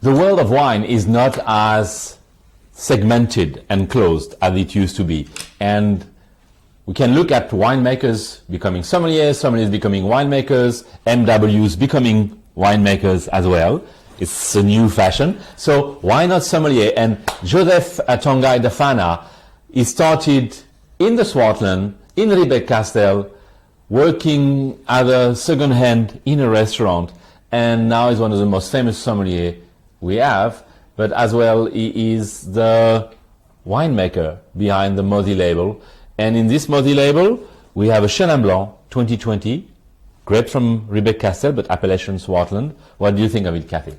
the world of wine is not as segmented and closed as it used to be. And we can look at winemakers becoming sommeliers, sommeliers becoming winemakers, MWs becoming winemakers as well. It's a new fashion. So why not sommelier? And Joseph Tongai Dafana, he started in the Swartland, in Ribet-Castel, working as a second hand in a restaurant. And now he's one of the most famous sommeliers we have. But as well, he is the winemaker behind the Mosi label. And in this Mosi label, we have a Chenin Blanc 2020, grape from Ribet-Castel, but appellation Swartland. What do you think of it, Kathy?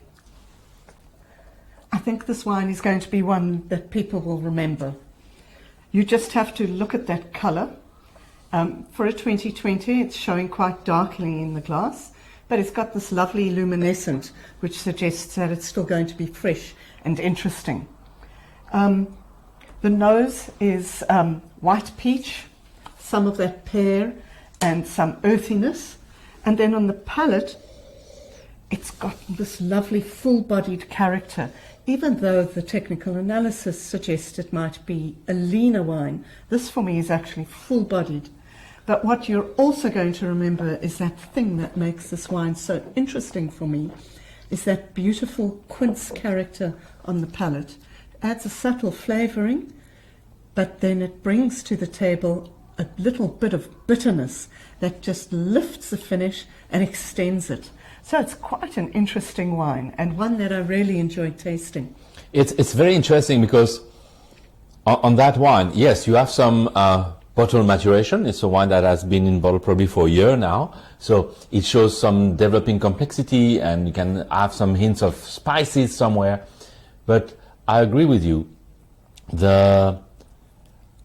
I think this wine is going to be one that people will remember. You just have to look at that colour. For a 2020, it's showing quite darkly in the glass, but it's got this lovely luminescent, which suggests that it's still going to be fresh and interesting. The nose is white peach, some of that pear and some earthiness. And then on the palate, it's got this lovely full-bodied character. Even though the technical analysis suggests it might be a leaner wine, this for me is actually full-bodied. But what you're also going to remember is that thing that makes this wine so interesting for me, is that beautiful quince character on the palate. Adds a subtle flavouring, but then it brings to the table a little bit of bitterness that just lifts the finish and extends it. So it's quite an interesting wine, and one that I really enjoyed tasting. It's very interesting because on that wine, yes, you have some bottle maturation. It's a wine that has been in bottle probably for a year now. So it shows some developing complexity, and you can have some hints of spices somewhere. But I agree with you. The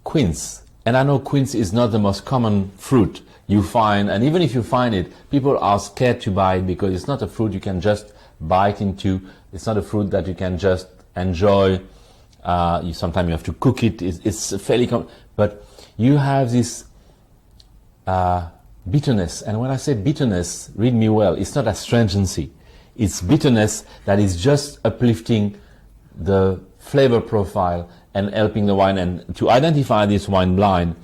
quince, and I know quince is not the most common fruit you find, and even if you find it, people are scared to buy it because it's not a fruit you can just bite into. It's not a fruit that you can just enjoy. Sometimes you have to cook it. It's fairly but you have this bitterness, and when I say bitterness, read me well, it's not astringency. It's bitterness that is just uplifting the flavor profile and helping the wine. And to identify this wine blind,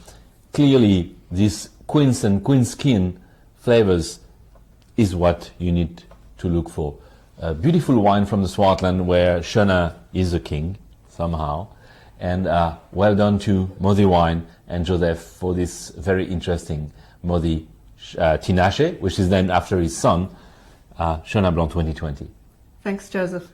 clearly this quince and quince skin flavors is what you need to look for. A beautiful wine from the Swartland where Chenin is the king somehow. And well done to Mosi Wine and Joseph for this very interesting Mosi Tinashe, which is named after his son, Chenin Blanc 2020. Thanks, Joseph.